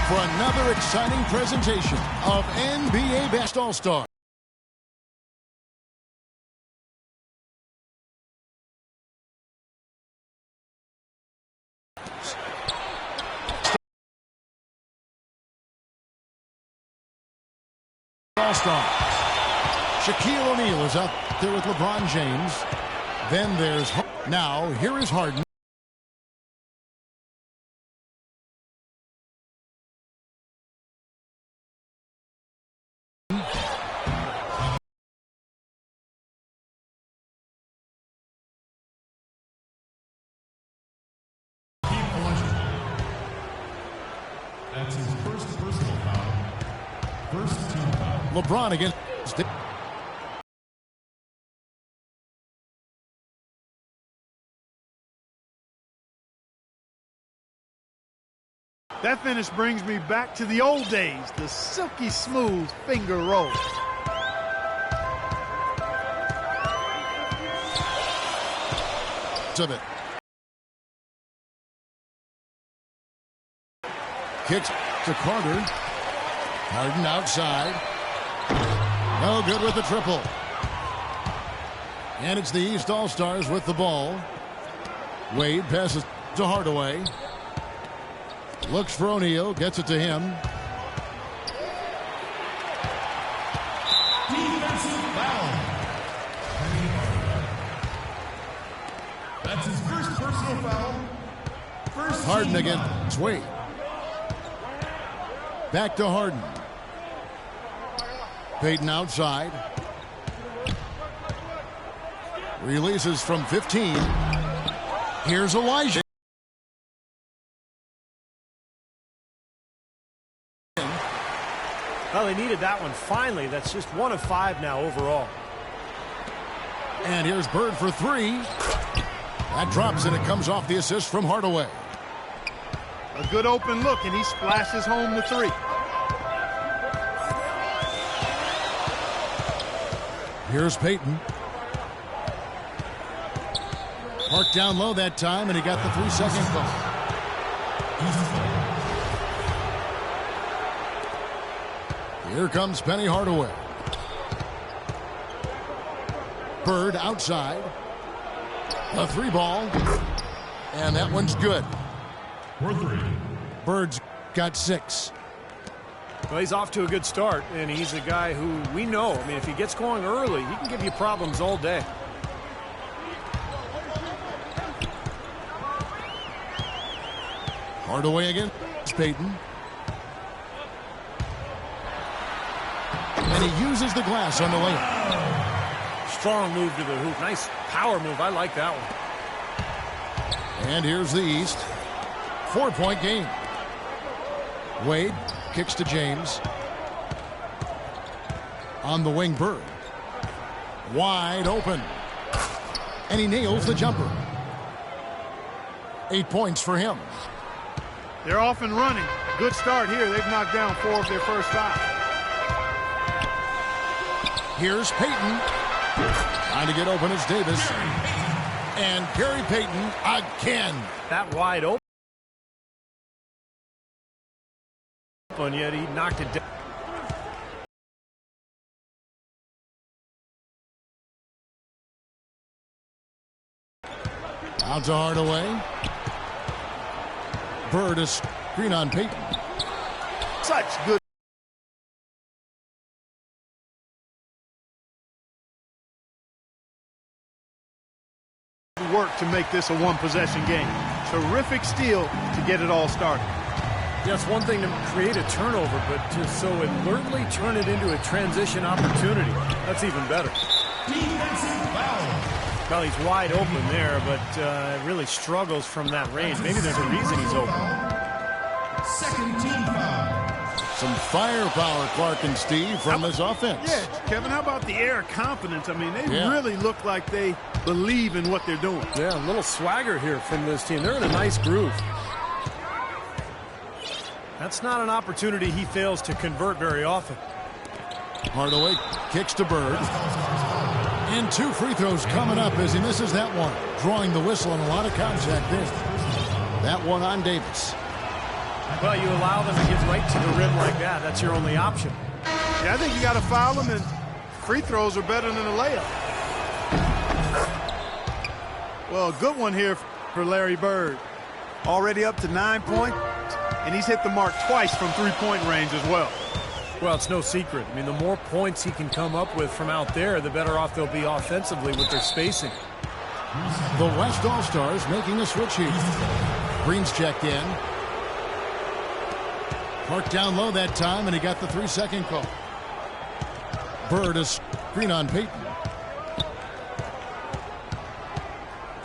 for another exciting presentation of NBA Best All-Star. All-Stars. Shaquille O'Neal is out there with LeBron James. Then there's... Now, here is Harden. That's his first personal foul. First team foul. LeBron against... That finish brings me back to the old days, the silky smooth finger roll. Of it. Kicks to Carter. Harden outside. No good with the triple. And it's the East All-Stars with the ball. Wade passes to Hardaway. Looks for O'Neal. Gets it to him. Defensive foul. That's his first personal foul. First Harden against Wade. Back to Harden. Payton outside. Releases from 15. Here's Elijah. Well, they needed that one finally. That's just 1 of 5 now overall. And here's Bird for 3. That drops, and it comes off the assist from Hardaway. A good open look, and he splashes home the 3. Here's Payton. Parked down low that time, and he got the 3-second call. Here comes Penny Hardaway. Bird outside. A 3 ball. And that one's good. For 3. Bird's got 6. Well, he's off to a good start, and he's a guy who we know. I mean, if he gets going early, he can give you problems all day. Hardaway against Payton. And he uses the glass on the layup. Strong move to the hoop. Nice power move. I like that one. And here's the East. 4-point game. Wade kicks to James. On the wing, Bird. Wide open. And he nails the jumper. 8 points for him. They're off and running. Good start here. They've knocked down 4 of their first 5. Here's Payton. Trying to get open is Davis. And Gary Payton again. That wide open. And yet he knocked it down. Out to Hardaway. Bird is screen on Payton. Such good work to make this a 1-possession game. Terrific steal to get it all started. Yeah, it's one thing to create a turnover, but to so alertly turn it into a transition opportunity, that's even better. Defensive foul. Well, he's wide open there, but really struggles from that range. Maybe there's a reason he's open. Second team foul. Some firepower, Clark and Steve, from this offense. Yeah, Kevin, how about the air of confidence? I mean, they Yeah. really look like they believe in what they're doing. Yeah, a little swagger here from this team. They're in a nice groove. That's not an opportunity he fails to convert very often. Hardaway kicks to Bird. And 2 free throws coming up as he misses that one. Drawing the whistle and a lot of contact there. That one on Davis. Well, you allow them to get right to the rim like that. That's your only option. Yeah, I think you got to foul them, and free throws are better than a layup. Well, a good one here for Larry Bird. Already up to 9 points, and he's hit the mark twice from three-point range as well. Well, it's no secret. I mean, the more points he can come up with from out there, the better off they'll be offensively with their spacing. The West All-Stars making a switch here. Green's checked in. Parked down low that time, and he got the 3-second call. Bird is screen on Payton.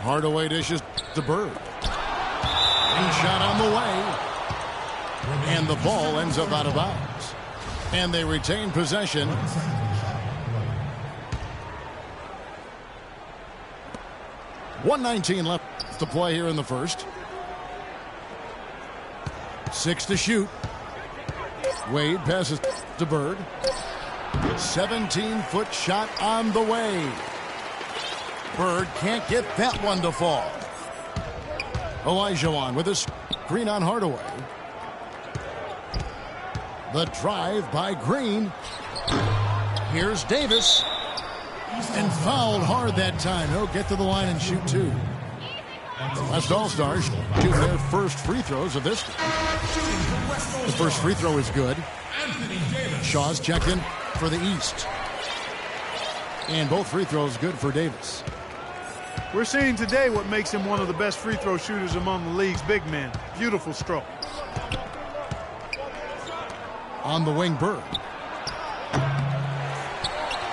Hardaway dishes to Bird. And shot on the way. And the ball ends up out of bounds. And they retain possession. .119 left to play here in the first. 6 to shoot. Wade passes to Bird. 17-foot shot on the way. Bird can't get that one to fall. Olajuwon with a screen on Hardaway. The drive by Green. Here's Davis. And fouled hard that time. He'll get to the line and shoot two. The West All-Stars shoot their first free throws of this game. The first free throw is good. Shaw's checked in for the East. And both free throws good for Davis. We're seeing today what makes him one of the best free throw shooters among the league's big men. Beautiful stroke. On the wing, Bird.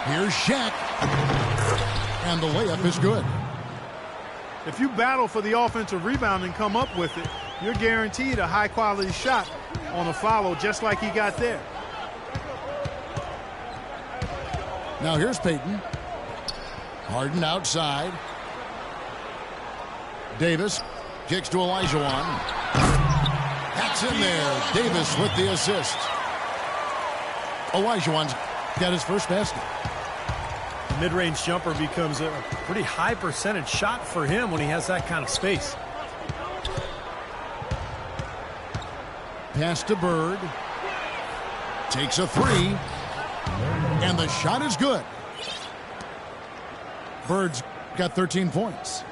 Here's Shaq. And the layup is good. If you battle for the offensive rebound and come up with it, you're guaranteed a high-quality shot on a follow just like he got there. Now here's Payton. Harden outside. Davis kicks to Olajuwon. That's in there. Davis with the assist. Olajuwon's got his first basket. Mid-range jumper becomes a pretty high percentage shot for him when he has that kind of space. Pass to Bird. Takes a three. And the shot is good. Bird's got 13 points.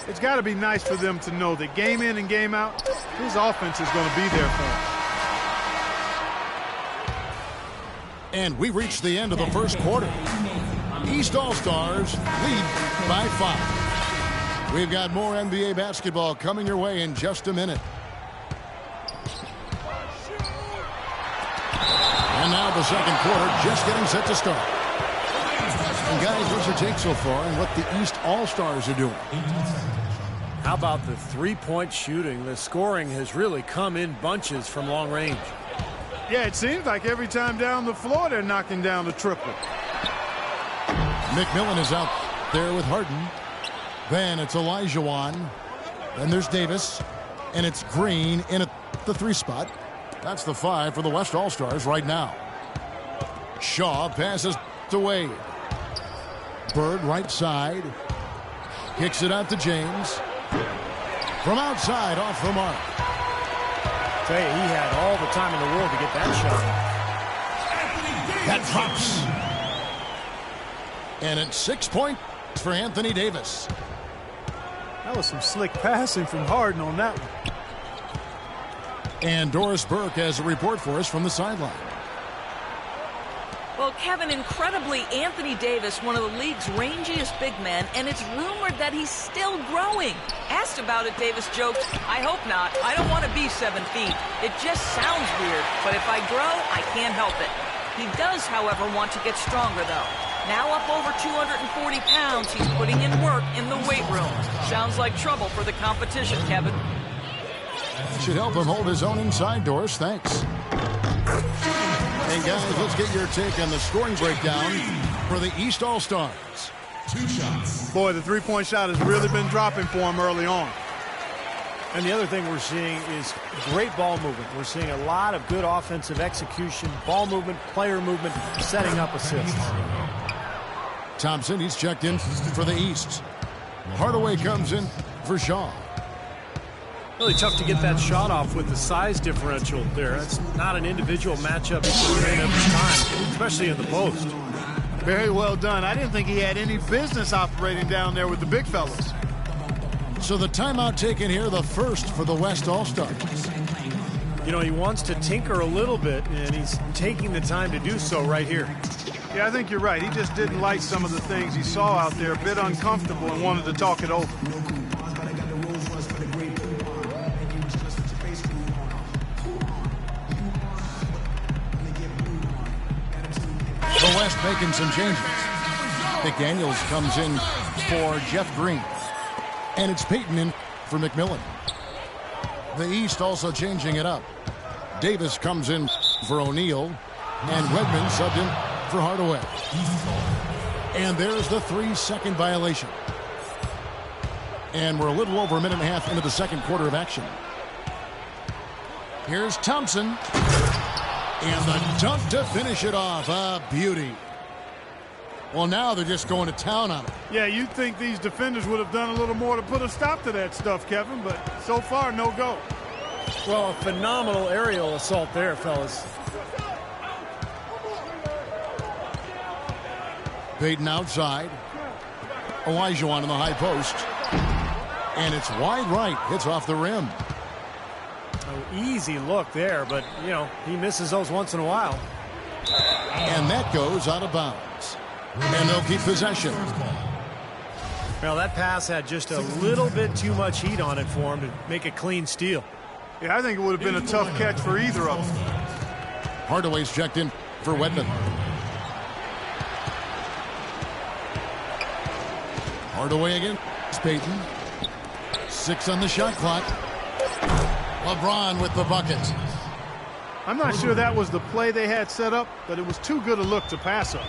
It's got to be nice for them to know that game in and game out, his offense is going to be there for him. And we reached the end of the first quarter. East All-Stars lead by 5. We've got more NBA basketball coming your way in just a minute. And now the second quarter just getting set to start. And guys, what's your take so far on what the East All-Stars are doing? How about the three-point shooting? The scoring has really come in bunches from long range. Yeah, it seems like every time down the floor they're knocking down the triple. McMillan is out there with Harden. Then it's Olajuwon. Then there's Davis. And it's Green in at the 3 spot. That's the 5 for the West All-Stars right now. Shaw passes to Wade. Bird right side. Kicks it out to James. From outside off the mark. Tell you, he had all the time in the world to get that shot. That drops. And it's 6 points for Anthony Davis. That was some slick passing from Harden on that one. And Doris Burke has a report for us from the sideline. Well, Kevin, incredibly, Anthony Davis, one of the league's rangiest big men, and it's rumored that he's still growing. Asked about it, Davis joked, "I hope not. I don't want to be 7 feet. It just sounds weird, but if I grow, I can't help it." He does, however, want to get stronger, though. Now up over 240 pounds, he's putting in work in the weight room. Sounds like trouble for the competition, Kevin. Should help him hold his own inside, Doris. Thanks. Hey, guys, let's get your take on the scoring breakdown for the East All-Stars. 2 shots. Boy, the three-point shot has really been dropping for him early on. And the other thing we're seeing is great ball movement. We're seeing a lot of good offensive execution, ball movement, player movement, setting up assists. Thompson, he's checked in for the East. Hardaway comes in for Shaw. Really tough to get that shot off with the size differential there. That's not an individual matchup you can win every time, especially in the post. Very well done. I didn't think he had any business operating down there with the big fellas. So the timeout taken here, the first for the West All-Stars. You know, he wants to tinker a little bit, and he's taking the time to do so right here. Yeah, I think you're right. He just didn't like some of the things he saw out there, a bit uncomfortable, and wanted to talk it over. The West making some changes. McDaniels comes in for Jeff Green. And it's Payton in for McMillan. The East also changing it up. Davis comes in for O'Neal. And Wedman subbed in for Hardaway. And there's the 3-second violation. And we're a little over a minute and a half into the second quarter of action. Here's Thompson. And the dunk to finish it off. A beauty. Well, now they're just going to town on it. Yeah, you'd think these defenders would have done a little more to put a stop to that stuff, Kevin, but so far, no go. Well, a phenomenal aerial assault there, fellas. Payton outside. Olajuwon in the high post. And it's wide right. Hits off the rim. Easy look there, but, you know, he misses those once in a while. And that goes out of bounds. And they'll keep possession. Well, that pass had just a little bit too much heat on it for him to make a clean steal. Yeah, I think it would have been a tough catch for either of them. Hardaway's checked in for Wedman. Hardaway again. It's Payton. 6 on the shot clock. LeBron with the bucket. I'm not sure that was the play they had set up, but it was too good a look to pass up.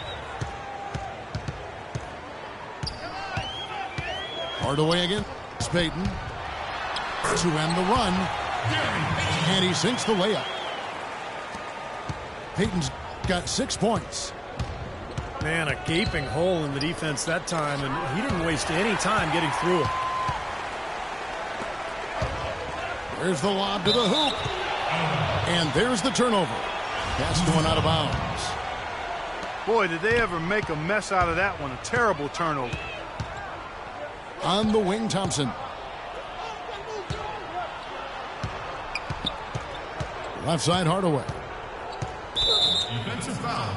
Hardaway again. It's Payton. To end the run. And he sinks the layup. Payton's got 6 points. Man, a gaping hole in the defense that time, and he didn't waste any time getting through it. There's the lob to the hoop. And there's the turnover. Pass going out of bounds. Boy, did they ever make a mess out of that one. A terrible turnover. On the wing, Thompson. Left side, Hardaway. Defensive foul.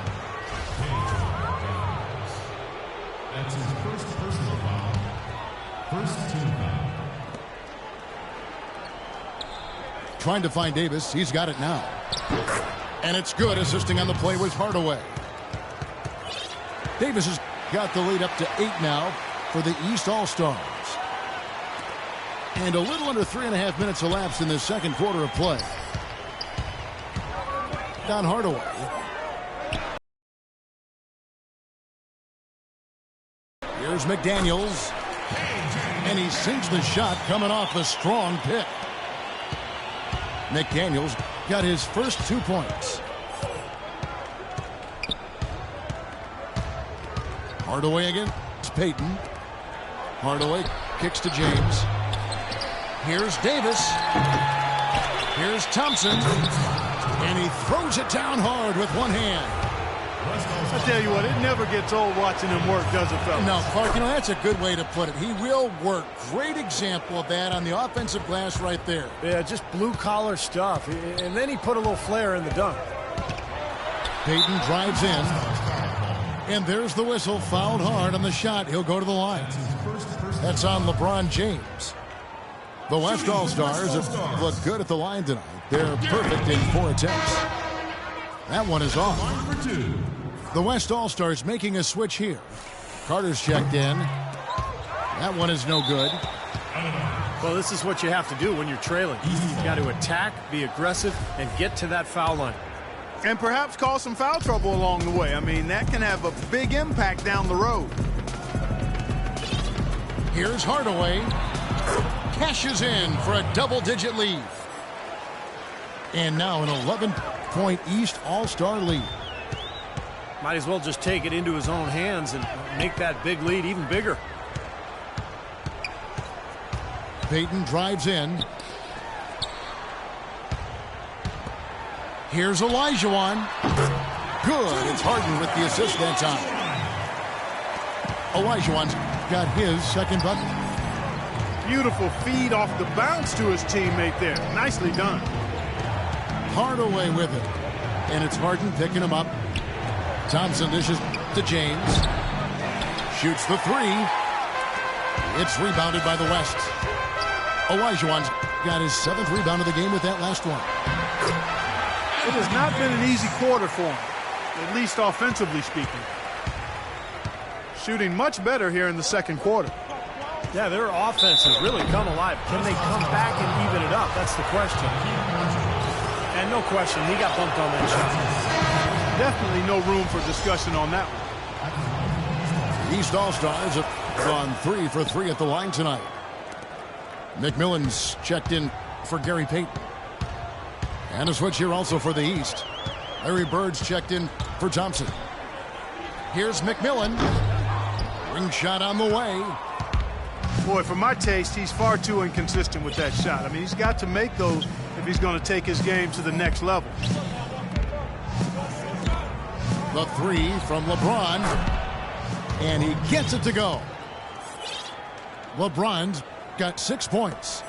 That's his first personal foul. First team foul. Trying to find Davis. He's got it now. And it's good. Assisting on the play was Hardaway. Davis has got the lead up to 8 now for the East All-Stars. And a little under 3.5 minutes elapsed in the second quarter of play. Down Hardaway. Here's McDaniels. And he sinks the shot coming off a strong pick. McDaniels got his first 2 points. Hardaway again. It's Payton. Hardaway kicks to James. Here's Davis. Here's Thompson. And he throws it down hard with one hand. I tell you what, it never gets old watching him work, does it, fellas? No, Clark, you know, that's a good way to put it. He will work. Great example of that on the offensive glass right there. Yeah, just blue-collar stuff. And then he put a little flair in the dunk. Payton drives in. And there's the whistle. Fouled hard on the shot. He'll go to the line. That's on LeBron James. The West All-Stars have looked good at the line tonight. They're perfect in 4 attempts. That one is off. The West All-Stars making a switch here. Carter's checked in. That one is no good. Well, this is what you have to do when you're trailing. You've got to attack, be aggressive, and get to that foul line. And perhaps cause some foul trouble along the way. I mean, that can have a big impact down the road. Here's Hardaway. Cashes in for a double-digit lead. And now an 11-point East All-Star lead. Might as well just take it into his own hands and make that big lead even bigger. Payton drives in. Here's Olajuwon. Good. It's Harden with the assist that time. Olajuwon's got his second bucket. Beautiful feed off the bounce to his teammate there. Nicely done. Hardaway with it. And it's Harden picking him up. Thompson dishes to James. Shoots the three. It's rebounded by the West. Olajuwon's got his 7th rebound of the game with that last one. It has not been an easy quarter for him, at least offensively speaking. Shooting much better here in the second quarter. Yeah, their offense has really come alive. Can they come back and even it up? That's the question. And no question, he got bumped on that shot. Definitely no room for discussion on that one. East All-Stars have gone 3 for 3 at the line tonight. McMillan's checked in for Gary Payton. And a switch here also for the East. Larry Bird's checked in for Thompson. Here's McMillan. Ring shot on the way. Boy, for my taste, he's far too inconsistent with that shot. I mean, he's got to make those if he's going to take his game to the next level. The three from LeBron. And he gets it to go. LeBron's got 6 points.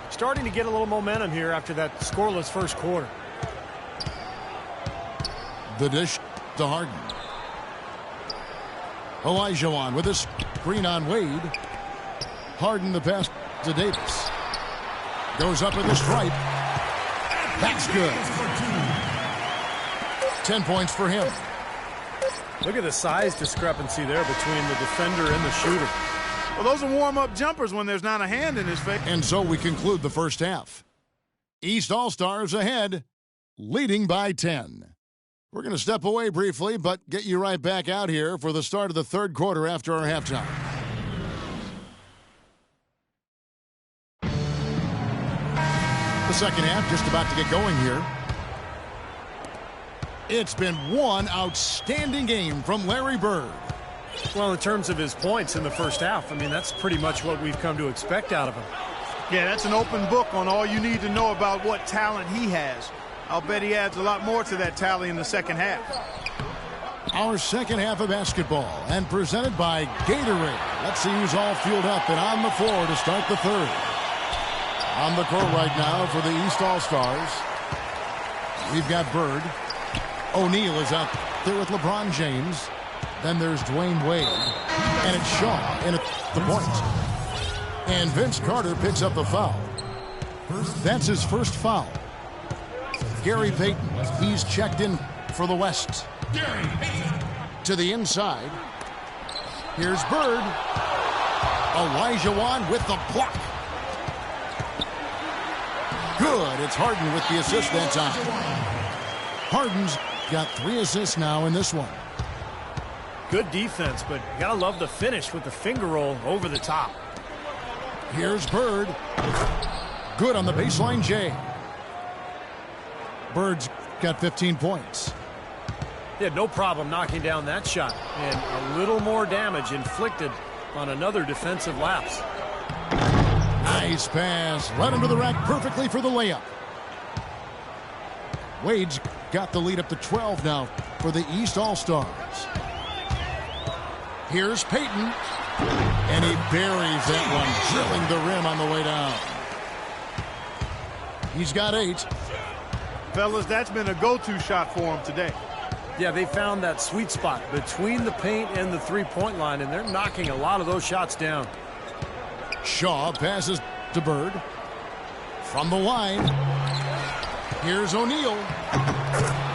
Starting to get a little momentum here after that scoreless first quarter. The dish to Harden. Olajuwon with a screen on Wade. Harden the pass to Davis. Goes up with a stripe. That's good. 10 points for him. Look at the size discrepancy there between the defender and the shooter. Well, those are warm-up jumpers when there's not a hand in his face. And so we conclude the first half. East All-Stars ahead, leading by 10. We're going to step away briefly, but get you right back out here for the start of the third quarter after our halftime. The second half just about to get going here. It's been one outstanding game from Larry Bird. Well, in terms of his points in the first half, I mean, that's pretty much what we've come to expect out of him. Yeah, that's an open book on all you need to know about what talent he has. I'll bet he adds a lot more to that tally in the second half. Our second half of basketball, and presented by Gatorade. Let's see who's all fueled up and on the floor to start the third. On the court right now for the East All-Stars, we've got Bird. O'Neal is out there with LeBron James. Then there's Dwayne Wade. And it's Shaw in at the point. And Vince Carter picks up the foul. That's his first foul. Gary Payton, he's checked in for the West. To the inside. Here's Bird. Olajuwon with the block. Good. It's Harden with the assist that time. Harden's got 3 assists now in this one. Good defense, but you gotta love the finish with the finger roll over the top. Here's Bird. Good on the baseline, Jay. Bird's got 15 points. He had no problem knocking down that shot, and a little more damage inflicted on another defensive lapse. Nice pass. Right under the rack perfectly for the layup. Wade's got the lead up to 12 now for the East All-Stars. Here's Payton. And he buries that one, drilling the rim on the way down. He's got 8. Fellas, that's been a go-to shot for him today. Yeah, they found that sweet spot between the paint and the three-point line, and they're knocking a lot of those shots down. Shaw passes to Bird. From the line. Here's O'Neal.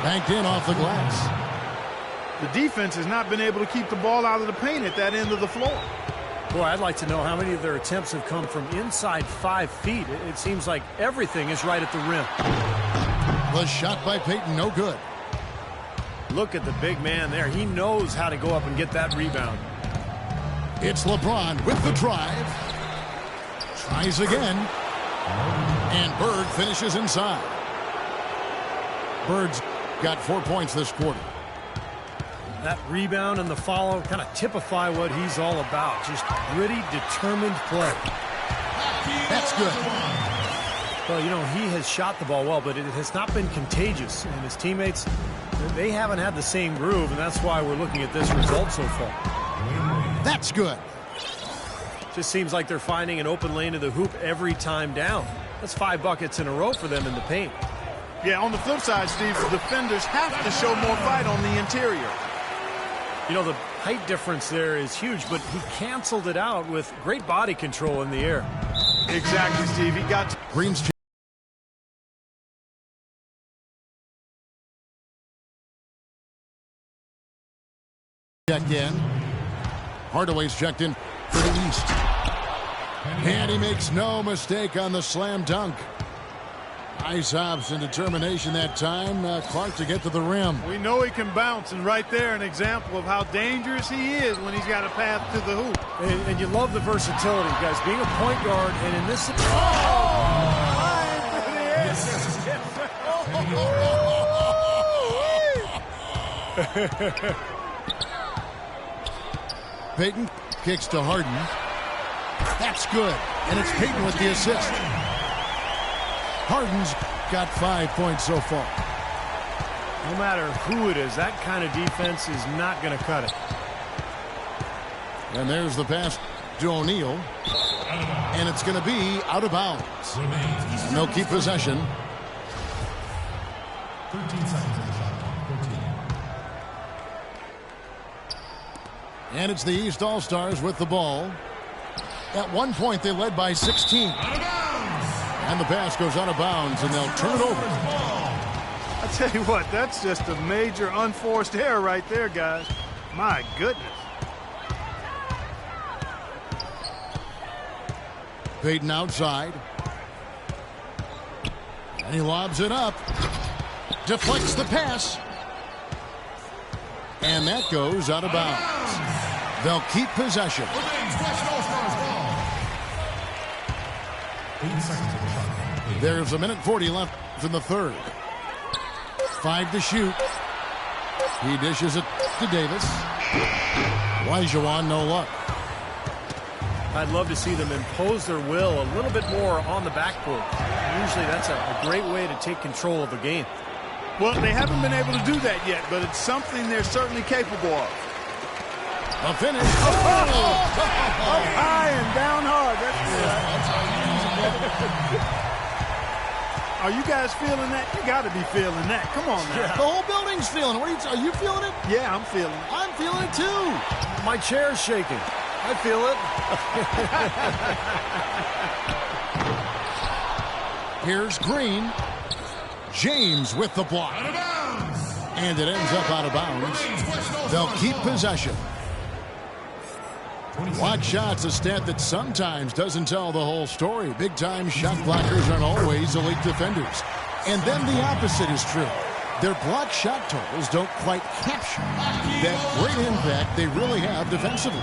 Banked in off the glass. The defense has not been able to keep the ball out of the paint at that end of the floor. Boy, I'd like to know how many of their attempts have come from inside 5 feet. It seems like everything is right at the rim. The shot by Payton, no good. Look at the big man there. He knows how to go up and get that rebound. It's LeBron with the drive. Tries again. And Bird finishes inside. Bird's got 4 points this quarter. That rebound and the follow kind of typify what he's all about. Just gritty, determined play. That's good. Well, you know, he has shot the ball well, but it has not been contagious. And his teammates, they haven't had the same groove, and that's why we're looking at this result so far. That's good. Just seems like they're finding an open lane to the hoop every time down. That's 5 buckets in a row for them in the paint. Yeah, on the flip side, Steve, the defenders have to show more fight on the interior. You know, the height difference there is huge, but he canceled it out with great body control in the air. Exactly, Steve. He got to Green's checked in. Hardaway's checked in for the East. And he makes no mistake on the slam dunk. Nice hops and determination that time. Clark to get to the rim. We know he can bounce, and right there an example of how dangerous he is when he's got a path to the hoop. And you love the versatility, guys. Being a point guard, and in this... Payton kicks to Harden. That's good. And it's Payton with the assist. Harden's got 5 points so far. No matter who it is, that kind of defense is not going to cut it. And there's the pass to O'Neal. And it's going to be out of bounds. And they'll keep possession. 13 seconds on the shot clock. 13. And it's the East All-Stars with the ball. At one point, they led by 16. And the pass goes out of bounds, and they'll turn it over. I tell you what, that's just a major unforced error right there, guys. My goodness. Payton outside. And he lobs it up. Deflects the pass. And that goes out of bounds. They'll keep possession. 8 seconds on the shot clock. There's 1:40 left in the third. 5 to shoot. He dishes it to Davis. Olajuwon, no luck. I'd love to see them impose their will a little bit more on the backboard. Usually that's a great way to take control of the game. Well, they haven't been able to do that yet, but it's something they're certainly capable of. A finish. Up high and down hard. Are you guys feeling that? You got to be feeling that. Come on now. The whole building's feeling it. Are you feeling it? Yeah, I'm feeling it. I'm feeling it too. My chair's shaking. I feel it. Here's Green. James with the block. And it ends up out of bounds. They'll keep possession. Block shots, a stat that sometimes doesn't tell the whole story. Big-time shot blockers aren't always elite defenders. And then the opposite is true. Their block shot totals don't quite capture that great impact they really have defensively.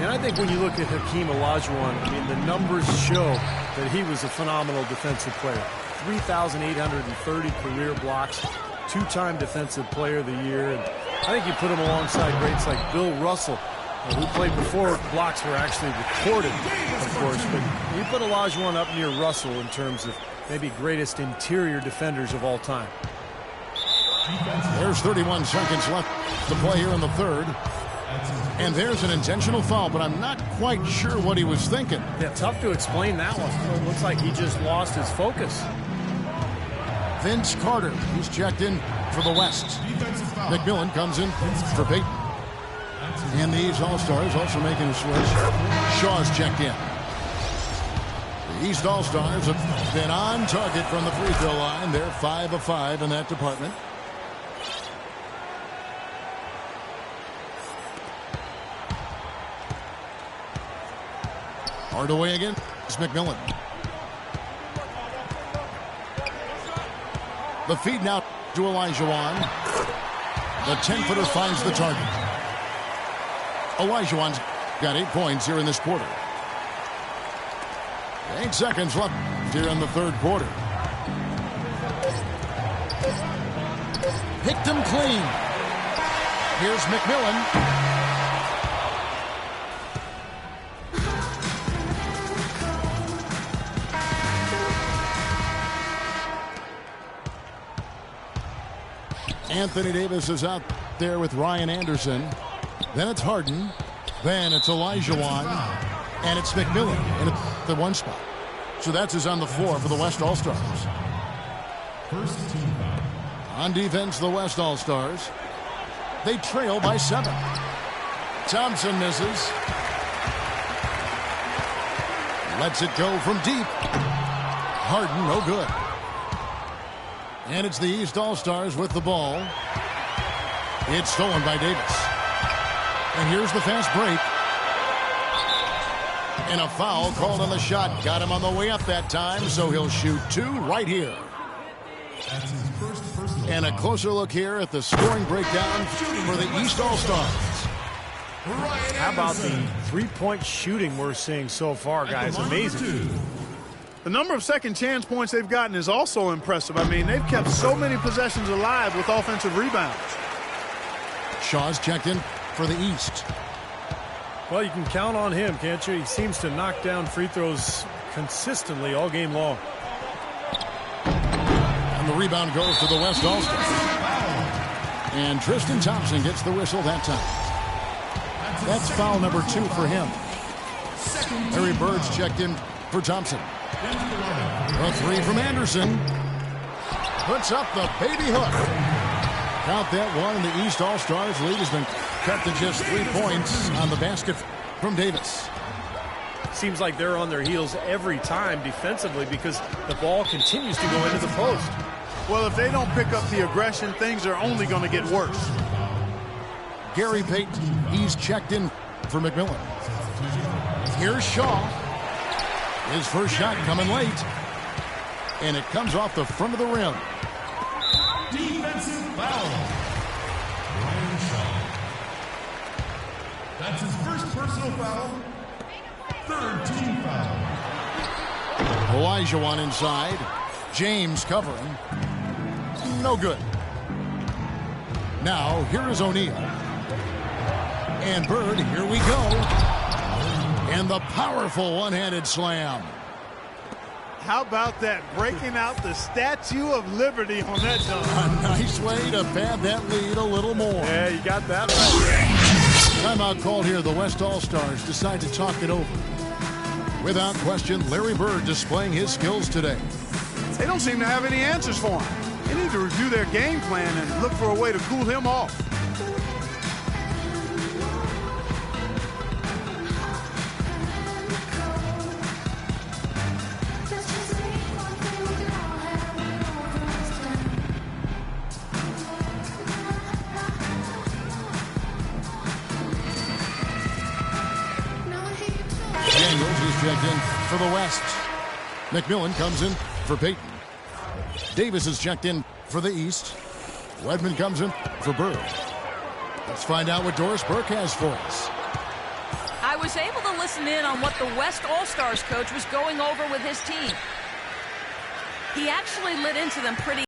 And I think when you look at Hakeem Olajuwon, I mean, the numbers show that he was a phenomenal defensive player. 3,830 career blocks, 2-time Defensive Player of the Year. And I think you put him alongside greats like Bill Russell, who played before blocks were actually recorded, of course. But you put Olajuwon up near Russell in terms of maybe greatest interior defenders of all time. There's 31 seconds left to play here in the third. And there's an intentional foul, but I'm not quite sure what he was thinking. Yeah, tough to explain that one. It looks like he just lost his focus. Vince Carter, he's checked in for the West. McMillan comes in for Payton. And the East All-Stars also making a switch. Shaw's checked in. The East All-Stars have been on target from the free throw line. They're 5 of 5 in that department. Hardaway again. It's McMillan. The feed now to Olajuwon. The 10-footer finds the target. Olajuwon's got 8 points here in this quarter. 8 seconds left here in the third quarter. Picked him clean. Here's McMillan. Anthony Davis is out there with Ryan Anderson. Then it's Harden. Then it's Olajuwon. And it's McMillan in the one spot. So that's who's on the floor for the West All-Stars. First team foul. On defense, the West All-Stars. They trail by 7. Thompson misses. Lets it go from deep. Harden, no good. And it's the East All-Stars with the ball. It's stolen by Davis. And here's the fast break. And a foul called on the shot. Got him on the way up that time, so he'll shoot 2 right here. That's his first personal And a foul. closer look here at the scoring breakdown for the East All-Stars. How about the three-point shooting we're seeing so far, guys? Amazing. The number of second chance points they've gotten is also impressive. I mean, they've kept so many possessions alive with offensive rebounds. Shaw's checked in for the East. Well, you can count on him, can't you? He seems to knock down free throws consistently all game long. And the rebound goes to the West All-Stars. And Tristan Thompson gets the whistle that time. That's foul number 2 for him. Larry Bird's checked in for Thompson. A 3 from Anderson. Puts up the baby hook. Count that one, and the East All-Stars lead has been cut to just 3 points on the basket from Davis. Seems like they're on their heels every time defensively because the ball continues to go into the post. Well, if they don't pick up the aggression, things are only going to get worse. Gary Payton, he's checked in for McMillan. Here's Shaw. His first shot coming late. And it comes off the front of the rim. Defensive foul. Brian Shaw. That's his first personal foul. Third team foul. Olajuwon inside. James covering. No good. Now, here is O'Neal. And Bird, here we go. And the powerful one-handed slam. How about that? Breaking out the Statue of Liberty on that dunk. A nice way to pad that lead a little more. Yeah, you got that right. Timeout called here. The West All-Stars decide to talk it over. Without question, Larry Bird displaying his skills today. They don't seem to have any answers for him. They need to review their game plan and look for a way to cool him off. Daniels is checked in for the West. McMillan comes in for Payton. Davis is checked in for the East. Wedman comes in for Bird. Let's find out what Doris Burke has for us. I was able to listen in on what the West All-Stars coach was going over with his team. He actually lit into them pretty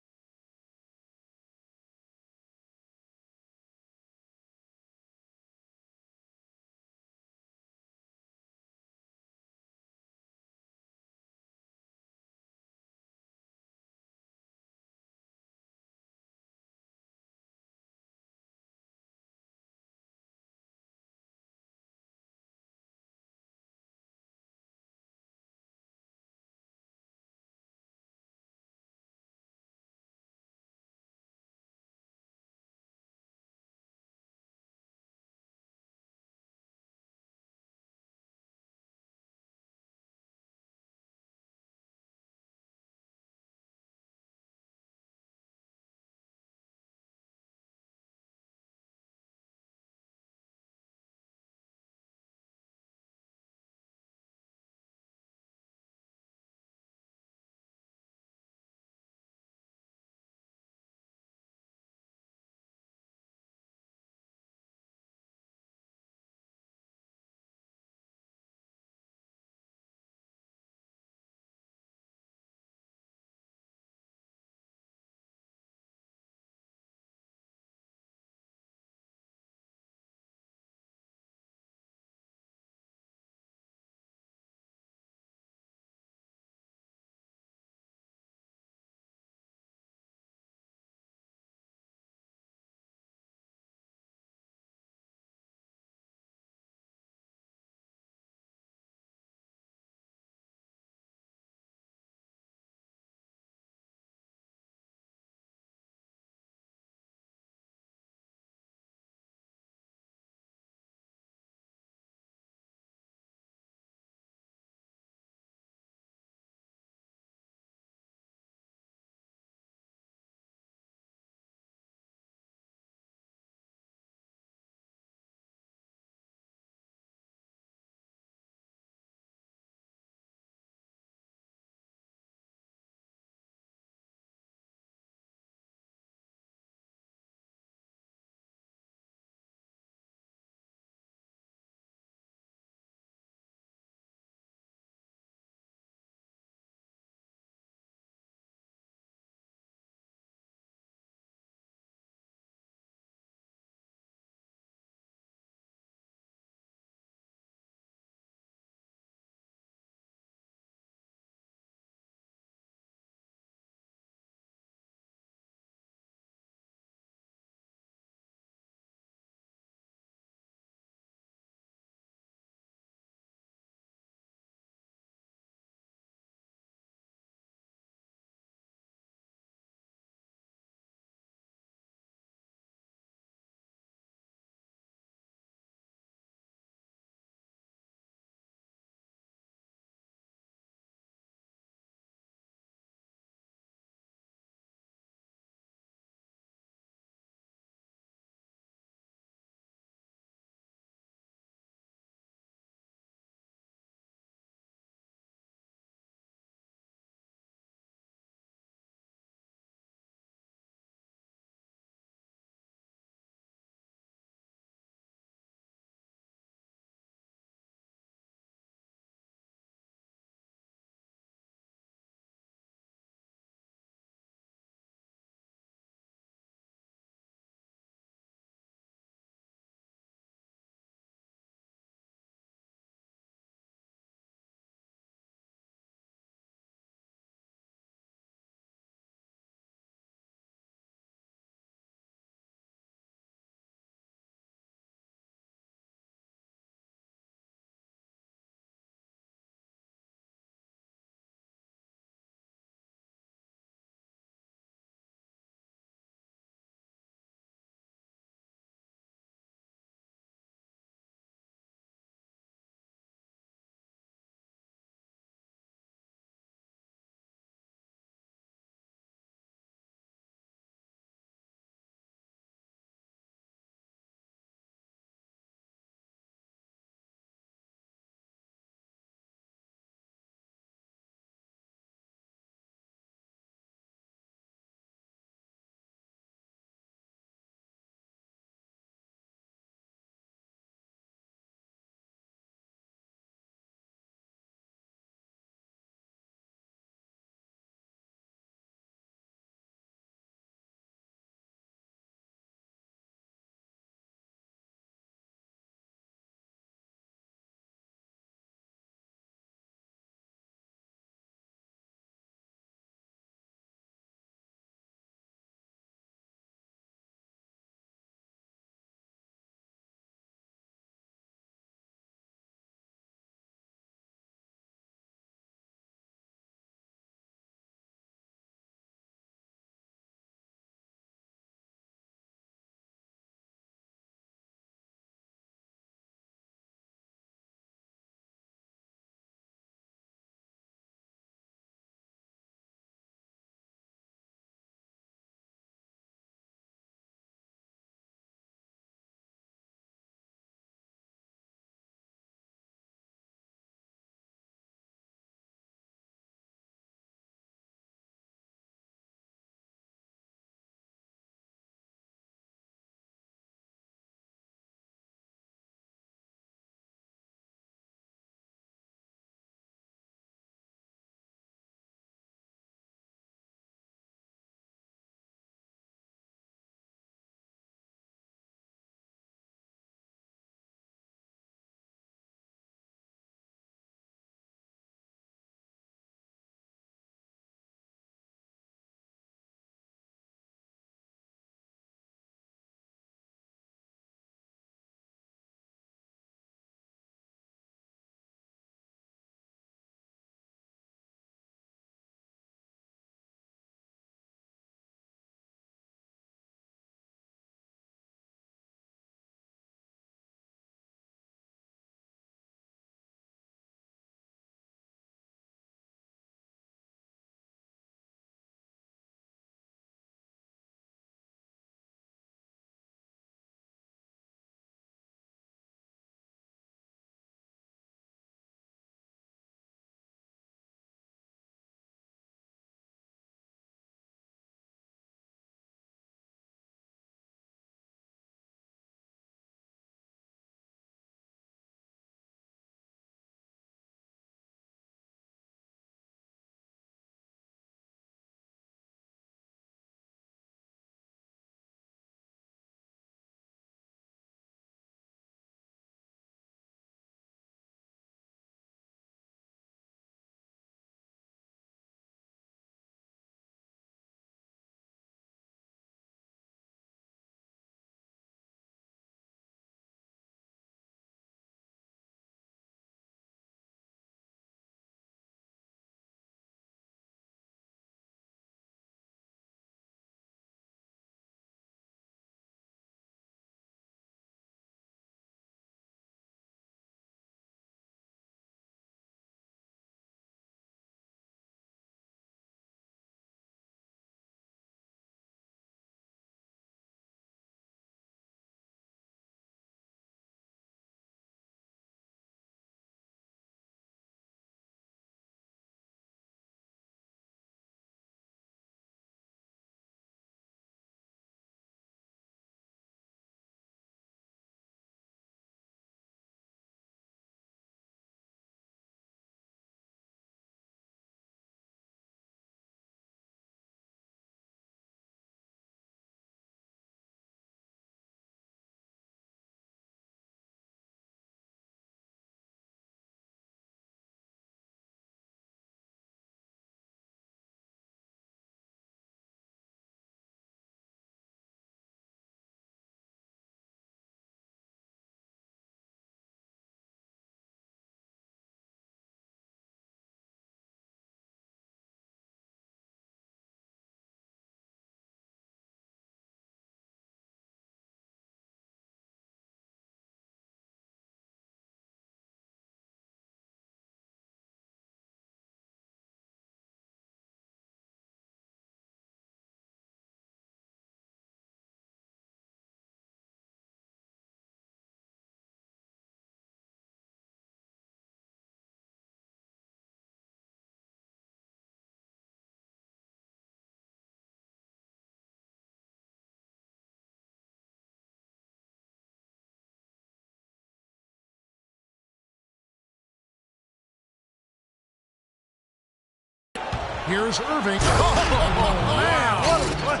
Here's Irving. Man, what a play.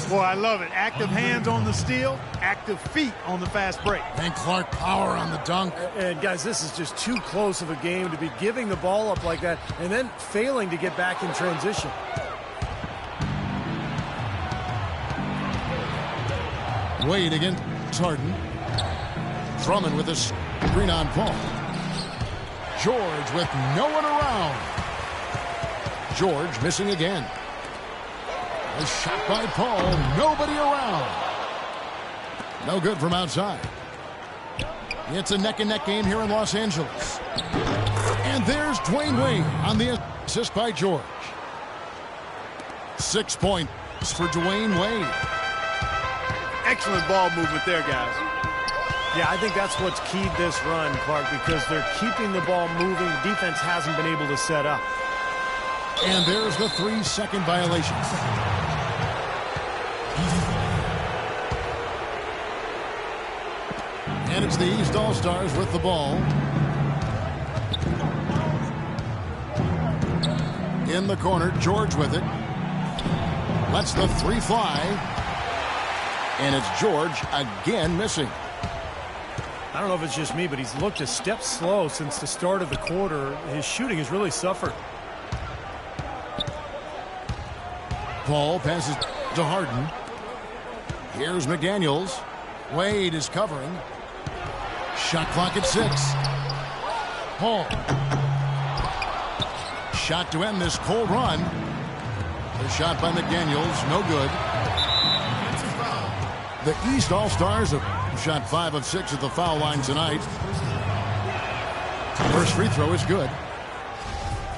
Boy, I love it. Active hands on the steal, active feet on the fast break. And Clark power on the dunk. And guys, this is just too close of a game to be giving the ball up like that and then failing to get back in transition. Wade against Harden. Drummond with a screen on Paul. George with no one around. George missing again. A shot by Paul. Nobody around. No good from outside. It's a neck-and-neck game here in Los Angeles. And there's Dwayne Wade on the assist by George. 6 points for Dwayne Wade. Excellent ball movement there, guys. Yeah, I think that's what's keyed this run, Clark, because they're keeping the ball moving. The defense hasn't been able to set up. And there's the 3-second violation. And it's the East All-Stars with the ball. In the corner, George with it. Lets the three fly. And it's George again missing. I don't know if it's just me, but he's looked a step slow since the start of the quarter. His shooting has really suffered. Paul passes to Harden. Here's McDaniels. Wade is covering. Shot clock at 6. Paul. Shot to end this cold run. The shot by McDaniels, no good. The East All-Stars have shot 5 of 6 at the foul line tonight. First free throw is good.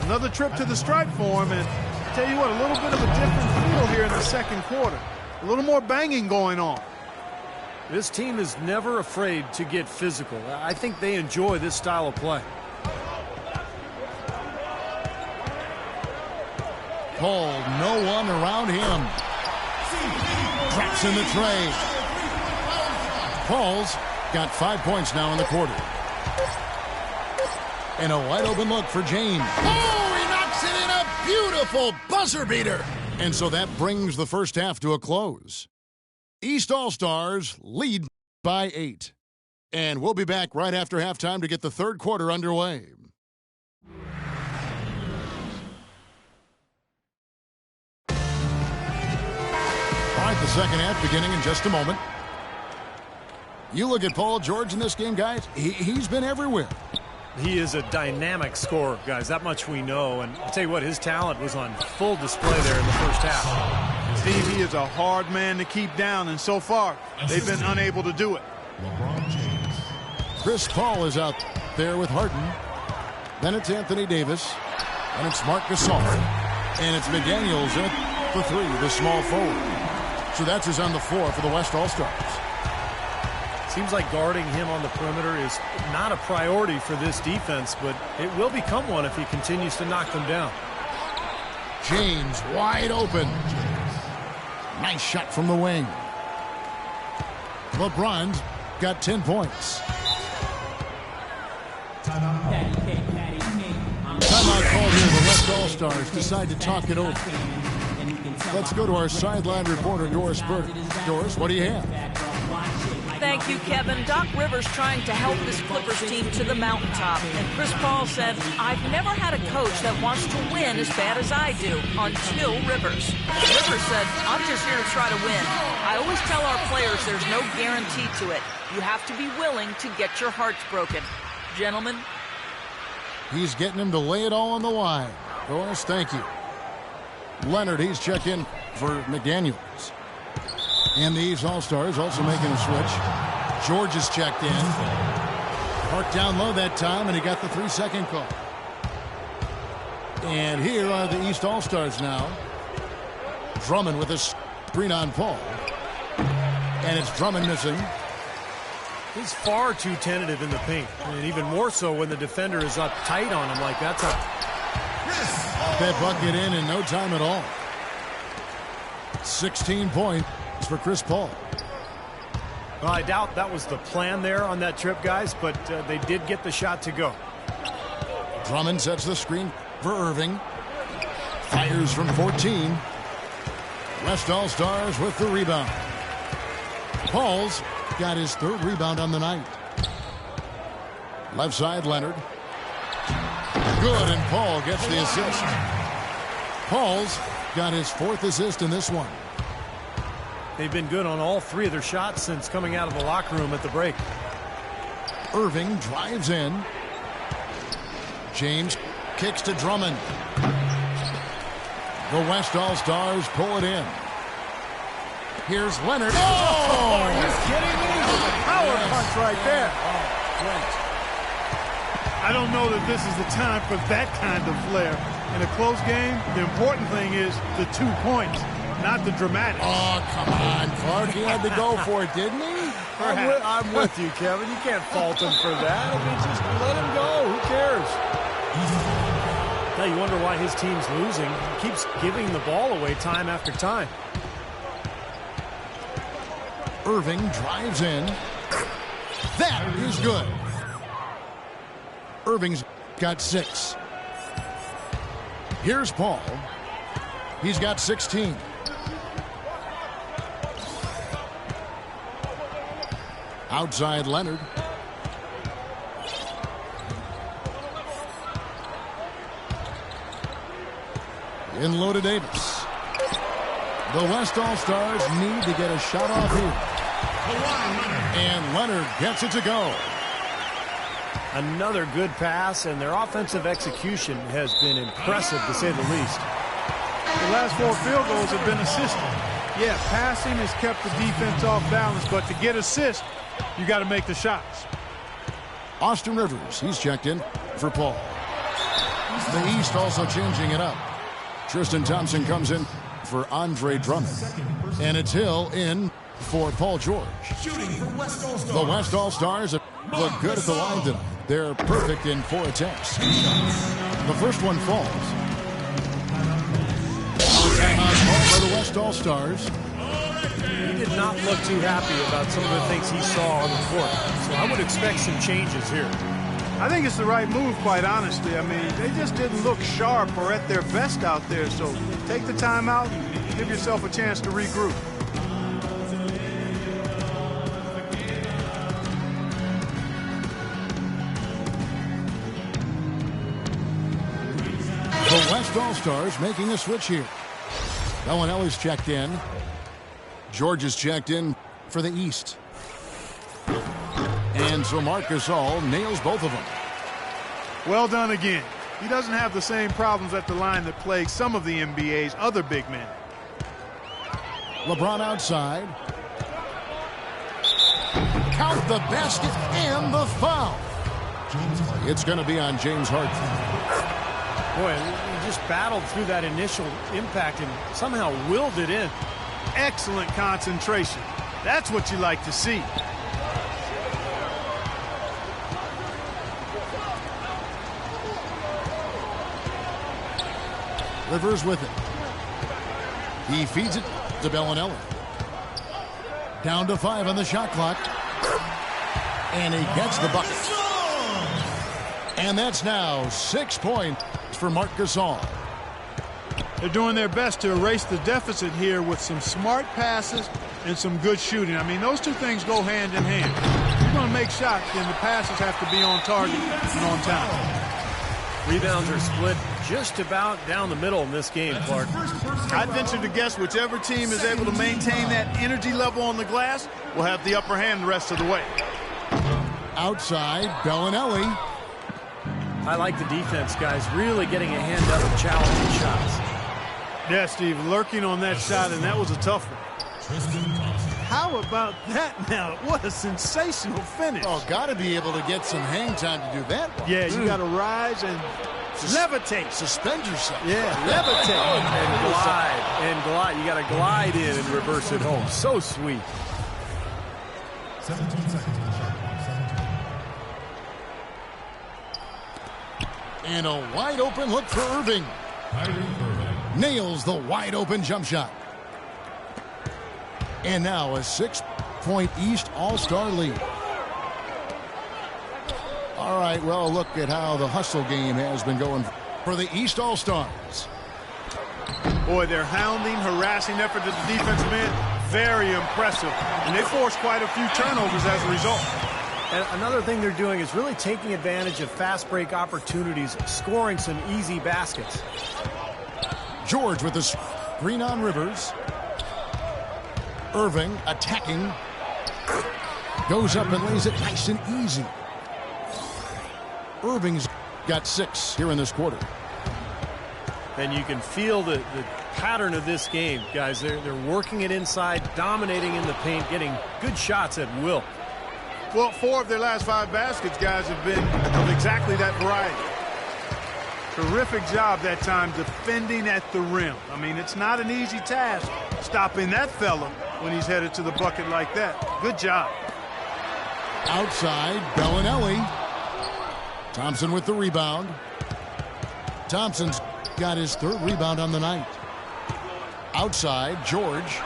Another trip to the stripe for him, and I'll tell you what, a little bit of a different feel here in the second quarter. A little more banging going on. This team is never afraid to get physical. I think they enjoy this style of play. Paul, no one around him. Drops in the tray. Paul's got 5 points now in the quarter. And a wide open look for James. Oh, he knocks it in, a beautiful buzzer beater. And so that brings the first half to a close. East All-Stars lead by 8. And we'll be back right after halftime to get the third quarter underway. All right, the second half beginning in just a moment. You look at Paul George in this game, guys. He's been everywhere. He is a dynamic scorer, guys. That much we know. And I'll tell you what, his talent was on full display there in the first half. Steve, he is a hard man to keep down, and so far, they've been unable to do it. LeBron James. Chris Paul is out there with Harden. Then it's Anthony Davis. And it's Marc Gasol. And it's McDaniels at the 3, the small forward. So that's who's on the floor for the West All-Stars. Seems like guarding him on the perimeter is not a priority for this defense, but it will become one if he continues to knock them down. James wide open. Nice shot from the wing. LeBron's got 10 points. Timeout called here. The West All-Stars decide to talk it over. Let's go to our sideline reporter, Doris Burke. Doris, what do you have? Thank you, Kevin. Doc Rivers trying to help this Clippers team to the mountaintop. And Chris Paul said, I've never had a coach that wants to win as bad as I do, until Rivers. Rivers said, I'm just here to try to win. I always tell our players there's no guarantee to it. You have to be willing to get your hearts broken. Gentlemen. He's getting him to lay it all on the line. Doris, thank you. Leonard, he's checked in for McDaniels. And the East All-Stars also making a switch. George is checked in. Parked down low that time, and he got the 3-second call. And here are the East All-Stars now. Drummond with a screen on Paul. And it's Drummond missing. He's far too tentative in the paint, and even more so when the defender is up tight on him like that's that bucket in no time at all. 16 points for Chris Paul. Well, I doubt that was the plan there on that trip, guys, but they did get the shot to go. Drummond sets the screen for Irving. Fires from 14. West All-Stars with the rebound. Paul's got his 3rd rebound on the night. Left side, Leonard. Good, and Paul gets the assist. Paul's got his 4th assist in this one. They've been good on all 3 of their shots since coming out of the locker room at the break. Irving drives in. James kicks to Drummond. The West All-Stars pull it in. Here's Leonard. Oh! Are you kidding me? Power punch right there. Oh, great. I don't know that this is the time for that kind of flair. In a close game, the important thing is the 2 points, not the dramatics. Oh, come on, Clark. He had to go for it, didn't he? I'm with you, Kevin. You can't fault him for that. I mean, just let him go. Who cares? Now you wonder why his team's losing. He keeps giving the ball away time after time. Irving drives in. That is good. Irving's got 6. Here's Paul. He's got 16. Outside Leonard. In low to Davis. The West All-Stars need to get a shot off here. And Leonard gets it to go. Another good pass, and their offensive execution has been impressive, to say the least. The last 4 field goals have been assisted. Yeah, passing has kept the defense off balance, but to get assists, you got to make the shots. Austin Rivers, he's checked in for Paul. The East also changing it up. Tristan Thompson comes in for Andre Drummond. And it's Hill in for Paul George. The West All-Stars look good at the line tonight. They're perfect in 4 attempts. The first one falls. Timeout called by the West All-Stars. He did not look too happy about some of the things he saw on the court. So I would expect some changes here. I think it's the right move, quite honestly. I mean, they just didn't look sharp or at their best out there. So take the timeout and give yourself a chance to regroup. The West All-Stars making a switch here. Bellinelli's checked in. George is checked in for the East. And so Marc Gasol nails both of them. Well done again. He doesn't have the same problems at the line that plague some of the NBA's other big men. LeBron outside. Count the basket and the foul. It's going to be on James Harden. Boy, he just battled through that initial impact and somehow willed it in. Excellent concentration. That's what you like to see. Rivers with it. He feeds it to Bellinelli. Down to 5 on the shot clock. And he gets the bucket. And that's now 6 points for Marc Gasol. They're doing their best to erase the deficit here with some smart passes and some good shooting. I mean, those 2 things go hand in hand. If you're going to make shots, then the passes have to be on target and on time. Rebounds are split just about down the middle in this game, Clark. I'd venture to guess whichever team is able to maintain that energy level on the glass will have the upper hand the rest of the way. Outside, Bellinelli. I like the defense, guys, really getting a hand up and challenging shots. Yeah, Steve, lurking on that shot, and that was a tough one. How about that now? What a sensational finish. Oh, got to be able to get some hang time to do that one. Yeah, you got to rise and levitate. Suspend yourself. Yeah, levitate. And glide. And glide. You got to glide in and reverse it home. So sweet. 17 seconds on the shot clock. 17. And a wide open look for Irving. Nails the wide open jump shot. And now a 6-point East All-Star lead. All right, well, look at how the hustle game has been going for the East All-Stars. Boy, their hounding, harassing effort at the defensive end, very impressive. And they forced quite a few turnovers as a result. And another thing they're doing is really taking advantage of fast break opportunities, scoring some easy baskets. George with the screen on Rivers. Irving attacking. Goes up and lays it nice and easy. Irving's got 6 here in this quarter. And you can feel the pattern of this game, guys. They're working it inside, dominating in the paint, getting good shots at will. Well, 4 of their last 5 baskets, guys, have been of exactly that variety. Terrific job that time defending at the rim. I mean, it's not an easy task stopping that fella when he's headed to the bucket like that. Good job. Outside, Bellinelli. Thompson with the rebound. Thompson's got his 3rd rebound on the night. Outside, George.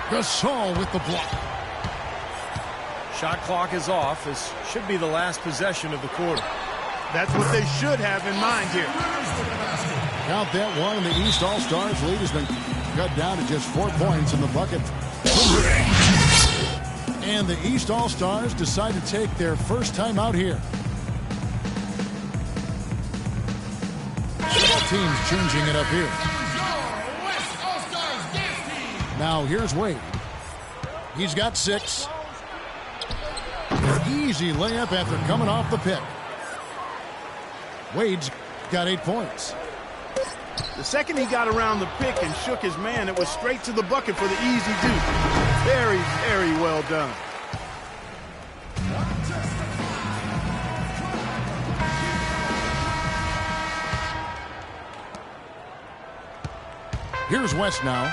Gasol with the block. Shot clock is off. This should be the last possession of the quarter. That's what they should have in mind here. Count that one, and the East All-Stars lead has been cut down to just 4 points in the bucket. And the East All-Stars decide to take their first time out here. Both teams changing it up here. Now here's Wade. He's got 6. Easy layup after coming off the pick. Wade's got 8 points. The second he got around the pick and shook his man, it was straight to the bucket for the easy deuce. Very, very well done. Here's West now.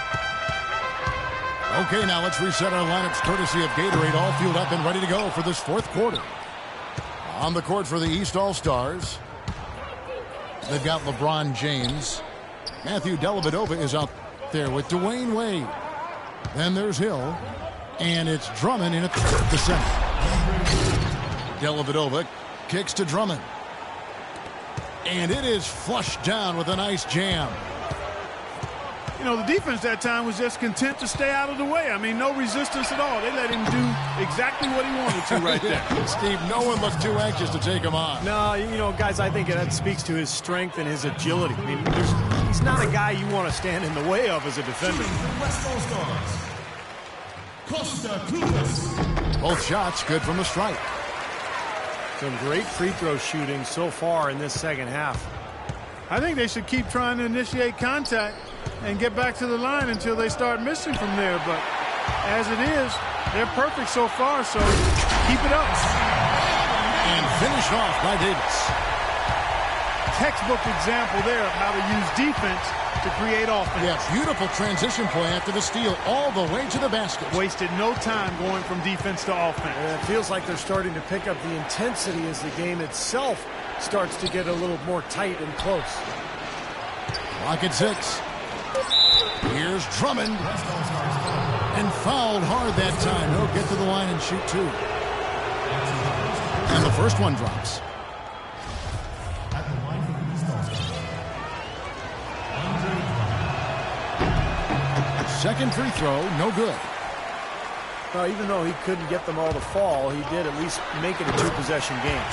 Okay, now let's reset our lineups courtesy of Gatorade, all fueled up and ready to go for this 4th quarter. On the court for the East All-Stars, they've got LeBron James. Matthew Dellavedova is out there with Dwayne Wade. Then there's Hill, and it's Drummond in at the center. Dellavedova kicks to Drummond. And it is flushed down with a nice jam. You know, the defense that time was just content to stay out of the way. I mean, no resistance at all. They let him do exactly what he wanted to right there. Steve, no one looked too anxious to take him on. No, you know, guys, I think that speaks to his strength and his agility. I mean, he's not a guy you want to stand in the way of as a defender. Both shots good from the stripe. Some great free throw shooting so far in this second half. I think they should keep trying to initiate contact and get back to the line until they start missing from there. But as it is, they're perfect so far, so keep it up. And finished off by Davis. Textbook example there of how to use defense to create offense. Yeah, beautiful transition play after the steal all the way to the basket. Wasted no time going from defense to offense. And it feels like they're starting to pick up the intensity as the game itself starts to get a little more tight and close. Clock at 6. Here's Drummond. And fouled hard that time. He'll get to the line and shoot 2. And the first one drops. Second free throw, no good. Well, even though he couldn't get them all to fall, he did at least make it a 2-possession game.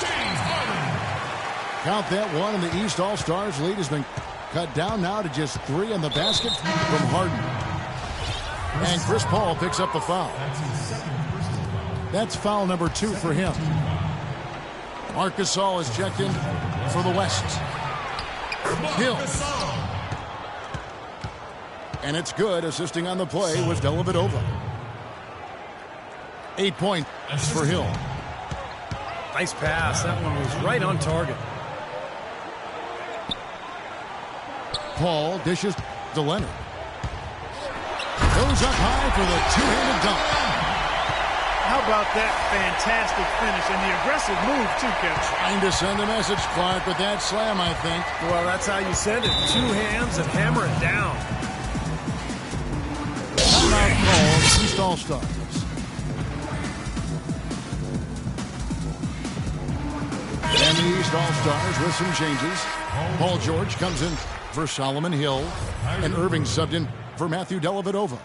Count that one, and the East All-Stars lead has been cut down now to just 3 in the basket from Harden. And Chris Paul picks up the foul. That's foul number 2 for him. Marc Gasol is checked in for the West. Hill. And it's good. Assisting on the play was Dellavedova. 8 points for Hill. Nice pass. That one was right on target. Paul dishes to Leonard. Goes up high for the two-handed dunk. How about that fantastic finish and the aggressive move, too, Kevin? Trying to send a message, Clark, with that slam, I think. Well, that's how you send it. 2 hands and hammer it down. Timeout called East All-Stars. And the East All-Stars with some changes. Paul George comes in for Solomon Hill. And Irving subbed in for Matthew Dellavedova.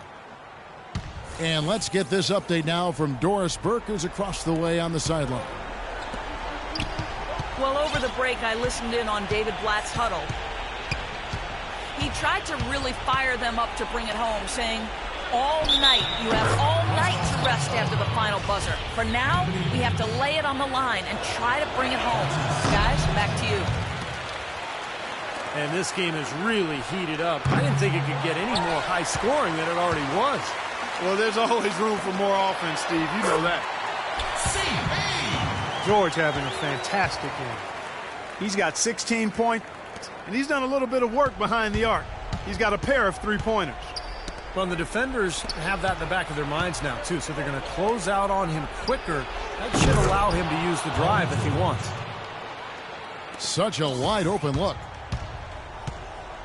And let's get this update now from Doris Burke, who's across the way on the sideline. Well, over the break, I listened in on David Blatt's huddle. He tried to really fire them up to bring it home, saying, all night, you have all night to rest after the final buzzer. For now, we have to lay it on the line and try to bring it home. Guys, back to you. And this game is really heated up. I didn't think it could get any more high scoring than it already was. Well, there's always room for more offense, Steve. You know that. George having a fantastic game. He's got 16 points, and he's done a little bit of work behind the arc. He's got a pair of three-pointers. Well, the defenders have that in the back of their minds now, too, so they're going to close out on him quicker. That should allow him to use the drive if he wants. Such a wide-open look.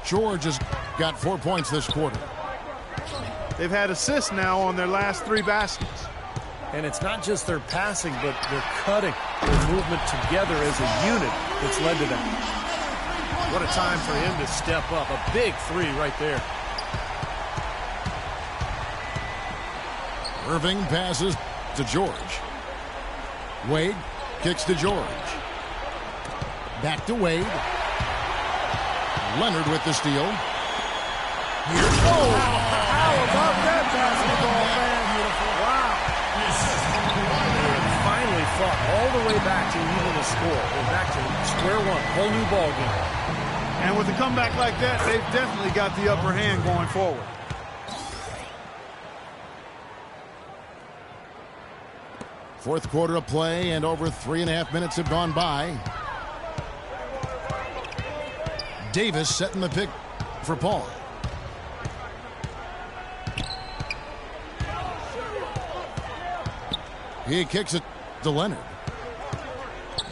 George has got 4 points this quarter. They've had assists now on their last 3 baskets. And it's not just their passing, but their cutting, their movement together as a unit that's led to that. What a time for him to step up. A big 3 right there. Irving passes to George. Wade kicks to George. Back to Wade. Leonard with the steal. How about that basketball, man? Wow. Finally fought all the way back to even the score. They're back to square one, whole new ball game. And with a comeback like that, they've definitely got the upper hand going forward. Fourth quarter of play, and over 3.5 minutes have gone by. Davis setting the pick for Paul. He kicks it to Leonard.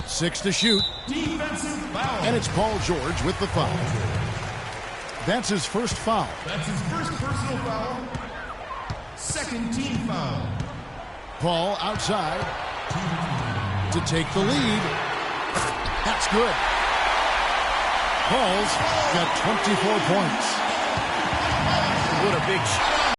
6 to shoot. Defensive foul. And it's Paul George with the foul. That's his first foul. That's his first personal foul. Second team foul. Paul outside to take the lead. That's good. Paul's got 24 points. What a big shot.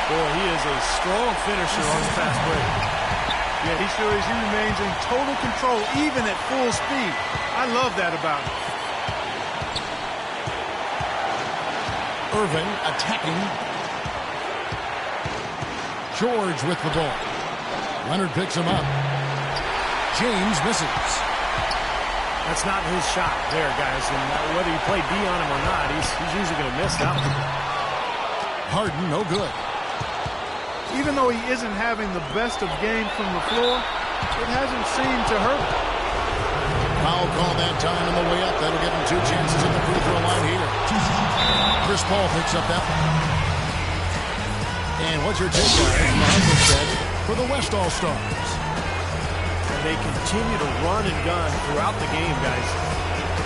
Boy, he is a strong finisher on the fast break. Yeah, he sure is. He remains in total control, even at full speed. I love that about him. Irving attacking. George with the ball. Leonard picks him up. James misses. That's not his shot there, guys. And whether you play D on him or not, he's usually going to miss that one. Harden, no good. Even though he isn't having the best of games from the floor, it hasn't seemed to hurt him. Foul call that time on the way up. That'll give him 2 chances at the free throw line here. Chris Paul picks up that one. And what's your take on it, as Michael said, for the West All-Stars? And they continue to run and gun throughout the game, guys.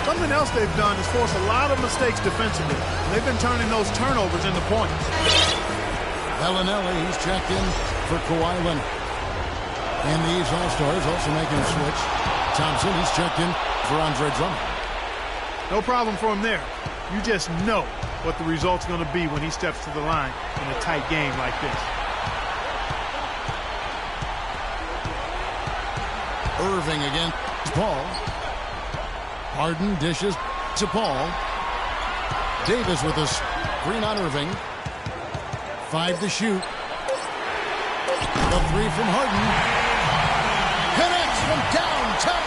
Something else they've done is force a lot of mistakes defensively. They've been turning those turnovers into points. Bellinelli, he's checked in for Kawhi Leonard. And these All-Stars also making a switch. Thompson, he's checked in for Andre Drummond. No problem for him there. You just know what the result's going to be when he steps to the line in a tight game like this. Irving again. Paul. Harden dishes to Paul. Davis with a screen on Irving. 5 to shoot. The 3 from Harden. Connects from downtown.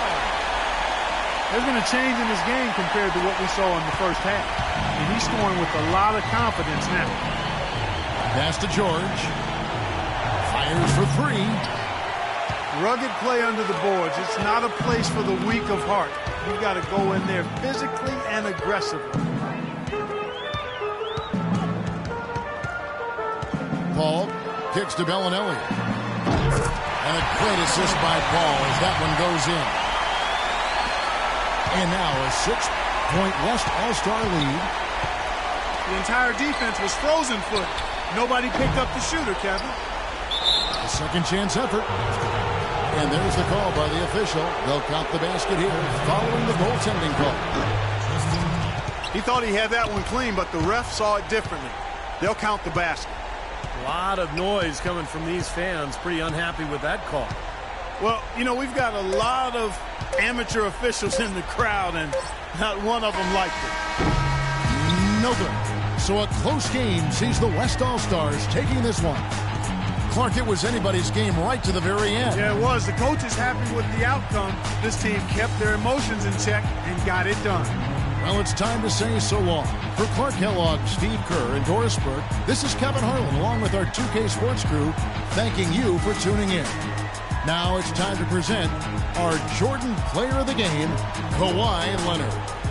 There's been a change in his game compared to what we saw in the first half. And he's scoring with a lot of confidence now. Pass to George. Fires for 3. Rugged play under the boards. It's not a place for the weak of heart. You've got to go in there physically and aggressively. Paul kicks to Bellinelli. And a great assist by Paul as that one goes in. And now a 6-point West All-Star lead. The entire defense was frozen foot. Nobody picked up the shooter, Kevin. A second chance effort. And there's the call by the official. They'll count the basket here following the goaltending call. He thought he had that one clean, but the ref saw it differently. They'll count the basket. A lot of noise coming from these fans. Pretty unhappy with that call. Well, you know, we've got a lot of amateur officials in the crowd, and not one of them liked it. No good. So a close game sees the West All-Stars taking this one. Clark, it was anybody's game right to the very end. Yeah, it was. The coach is happy with the outcome. This team kept their emotions in check and got it done. Well, it's time to say so long. For Clark Kellogg, Steve Kerr, and Doris Burke, this is Kevin Harlan along with our 2K Sports crew thanking you for tuning in. Now it's time to present our Jordan Player of the Game, Kawhi Leonard.